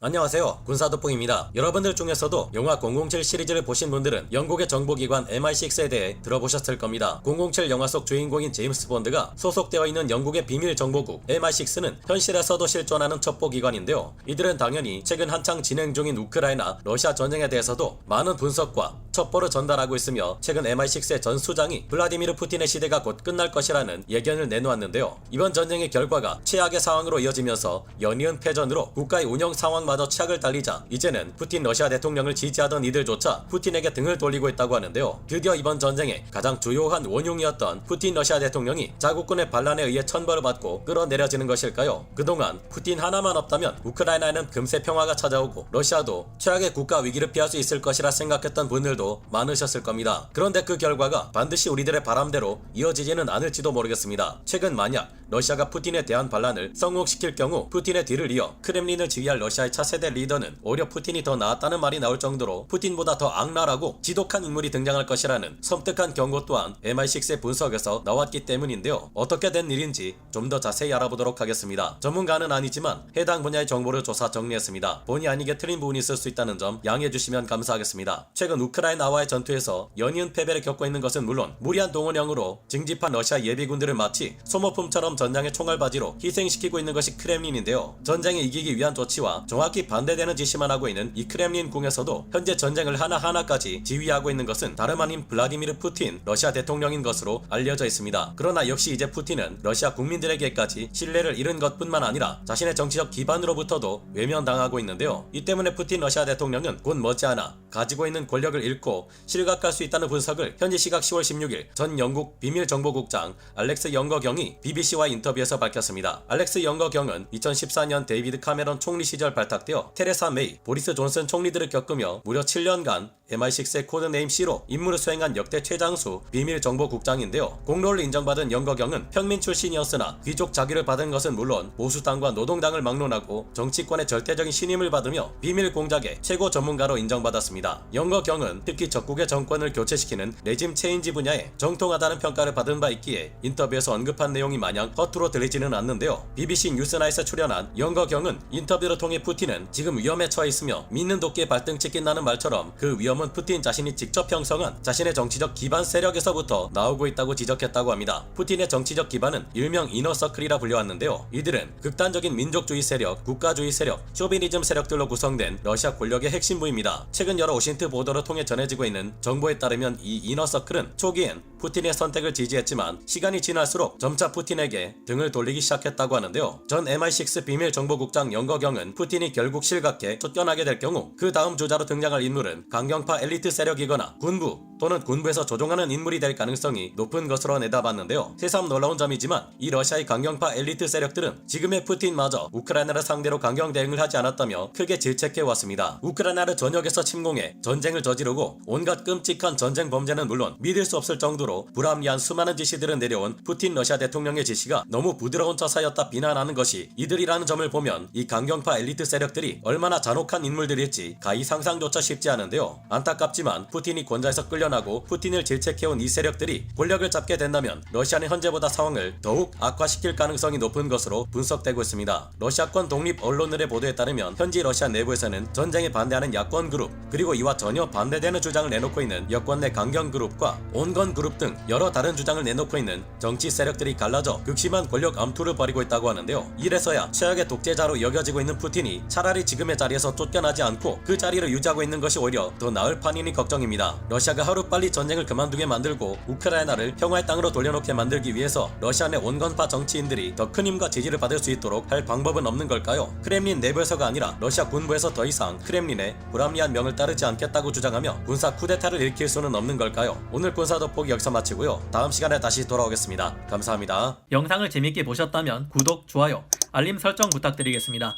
안녕하세요, 군사돋보기입니다. 여러분들 중에서도 영화 007 시리즈를 보신 분들은 영국의 정보기관 MI6에 대해 들어보셨을 겁니다. 007 영화 속 주인공인 제임스 본드가 소속되어 있는 영국의 비밀정보국 MI6는 현실에서도 실존하는 첩보기관인데요. 이들은 당연히 최근 한창 진행 중인 우크라이나, 러시아 전쟁에 대해서도 많은 분석과 첩보를 전달하고 있으며, 최근 MI6의 전 수장이 블라디미르 푸틴의 시대가 곧 끝날 것이라는 예견을 내놓았는데요. 이번 전쟁의 결과가 최악의 상황으로 이어지면서 연이은 패전으로 국가의 운영 상황마저 최악을 달리자 이제는 푸틴 러시아 대통령을 지지하던 이들조차 푸틴에게 등을 돌리고 있다고 하는데요. 드디어 이번 전쟁의 가장 주요한 원흉이었던 푸틴 러시아 대통령이 자국군의 반란에 의해 천벌을 받고 끌어내려지는 것일까요? 그동안 푸틴 하나만 없다면 우크라이나에는 금세 평화가 찾아오고 러시아도 최악의 국가 위기를 피할 수 있을 것이라 생각했던 분들도 많으셨을 겁니다. 그런데 그 결과가 반드시 우리들의 바람대로 이어지지는 않을지도 모르겠습니다. 최근 만약 러시아가 푸틴에 대한 반란을 성공시킬 경우 푸틴의 뒤를 이어 크렘린을 지휘할 러시아의 차세대 리더는 오히려 푸틴이 더 나았다는 말이 나올 정도로 푸틴보다 더 악랄하고 지독한 인물이 등장할 것이라는 섬뜩한 경고 또한 MI6의 분석에서 나왔기 때문인데요. 어떻게 된 일인지 좀 더 자세히 알아보도록 하겠습니다. 전문가는 아니지만 해당 분야의 정보를 조사 정리했습니다. 본의 아니게 틀린 부분이 있을 수 있다는 점 양해해 주시면 감사하겠습니다. 최근 우크라이나와의 전투에서 연이은 패배를 겪고 있는 것은 물론 무리한 동원령으로 징집한 러시아 예비군들을 마치 소모품처럼 전장의 총알바지로 희생시키고 있는 것이 크렘린인데요. 전쟁에 이기기 위한 조치와 정확히 반대되는 지시만 하고 있는 이 크렘린 궁에서도 현재 전쟁을 하나하나까지 지휘하고 있는 것은 다름 아닌 블라디미르 푸틴 러시아 대통령인 것으로 알려져 있습니다. 그러나 역시 이제 푸틴은 러시아 국민들에게까지 신뢰를 잃은 것뿐만 아니라 자신의 정치적 기반으로부터도 외면당하고 있는데요. 이 때문에 푸틴 러시아 대통령은 곧 머지않아 가지고 있는 권력을 잃고 실각할 수 있다는 분석을 현지 시각 10월 16일 전 영국 비밀정보국장 알렉스 영거경이 BBC와 인터뷰에서 밝혔습니다. 알렉스 영거경은 2014년 데이비드 카메론 총리 시절 발탁되어 테레사 메이, 보리스 존슨 총리들을 겪으며 무려 7년간 MI6의 코드네임 C로 임무를 수행한 역대 최장수 비밀정보국장인데요. 공로를 인정받은 영거경은 평민 출신이었으나 귀족 자기를 받은 것은 물론 보수당과 노동당을 막론하고 정치권의 절대적인 신임을 받으며 비밀 공작의 최고 전문가로 인정받았습니다. 영거경은 특히 적국의 정권을 교체시키는 레짐 체인지 분야에 정통하다는 평가를 받은 바 있기에 인터뷰에서 언급한 내용이 마냥 허투루 들리지는 않는데요. BBC 뉴스나잇에 출연한 영거경은 인터뷰를 통해 푸틴은 지금 위험에 처해 있으며 믿는 도끼에 발등 찍힌다는 말처럼 그 위험은 푸틴 자신이 직접 형성한 자신의 정치적 기반 세력에서부터 나오고 있다고 지적했다고 합니다. 푸틴의 정치적 기반은 일명 이너서클이라 불려왔는데요. 이들은 극단적인 민족주의 세력, 국가주의 세력, 쇼비니즘 세력들로 구성된 러시아 권력의 핵심부입니다. 최근 여러 오신트 보도를 통해 전해지고 있는 정보에 따르면 이 이너서클은 초기엔 푸틴의 선택을 지지했지만 시간이 지날수록 점차 푸틴에게 등을 돌리기 시작했다고 하는데요. 전 MI6 비밀정보국장 영거경은 푸틴이 결국 실각해 쫓겨나게 될 경우 그 다음 주자로 등장할 인물은 강경파 엘리트 세력이거나 군부 또는 군부에서 조종하는 인물이 될 가능성이 높은 것으로 내다봤는데요. 새삼 놀라운 점이지만 이 러시아의 강경파 엘리트 세력들은 지금의 푸틴마저 우크라이나를 상대로 강경 대응을 하지 않았다며 크게 질책해왔습니다. 우크라이나를 전역에서 침공해 전쟁을 저지르고 온갖 끔찍한 전쟁 범죄는 물론 믿을 수 없을 정도로 불합리한 수많은 지시들을 내려온 푸틴 러시아 대통령의 지시가 너무 부드러운 처사였다 비난하는 것이 이들이라는 점을 보면 이 강경파 엘리트 세력들이 얼마나 잔혹한 인물들일지 가히 상상조차 쉽지 않은데요. 안타깝지만 푸틴이 권좌에서 끌려나고 푸틴을 질책해온 이 세력들이 권력을 잡게 된다면 러시아는 현재보다 상황을 더욱 악화시킬 가능성이 높은 것으로 분석되고 있습니다. 러시아권 독립 언론들의 보도에 따르면 현지 러시아 내부에서는 전쟁에 반대하는 야권 그룹, 그리고 이와 전혀 반대되는 주장을 내놓고 있는 여권 내 강경 그룹과 온건 그룹 등 여러 다른 주장을 내놓고 있는 정치 세력들이 갈라져 극심한 권력 암투를 벌이고 있다고 하는데요. 이래서야 최악의 독재자로 여겨지고 있는 푸틴이 차라리 지금의 자리에서 쫓겨나지 않고 그 자리를 유지하고 있는 것이 오히려 더 나을 판이니 걱정입니다. 러시아가 하루빨리 전쟁을 그만두게 만들고 우크라이나를 평화의 땅으로 돌려놓게 만들기 위해서 러시아 내 온건파 정치인들이 더 큰 힘과 지지를 받을 수 있도록 할 방법은 없는 걸까요? 크렘린 내부에서가 아니라 러시아 군부에서 더 이상 크렘린의 불합리한 명을 따르지 않겠다고 주장하며 군사 쿠데타를 일으킬 수는 없는 걸까요? 오늘 군사 돋보기 여기서 마치고요. 다음 시간에 다시 돌아오겠습니다. 감사합니다. 영상을 재밌게 보셨다면 구독, 좋아요, 알림 설정 부탁드리겠습니다.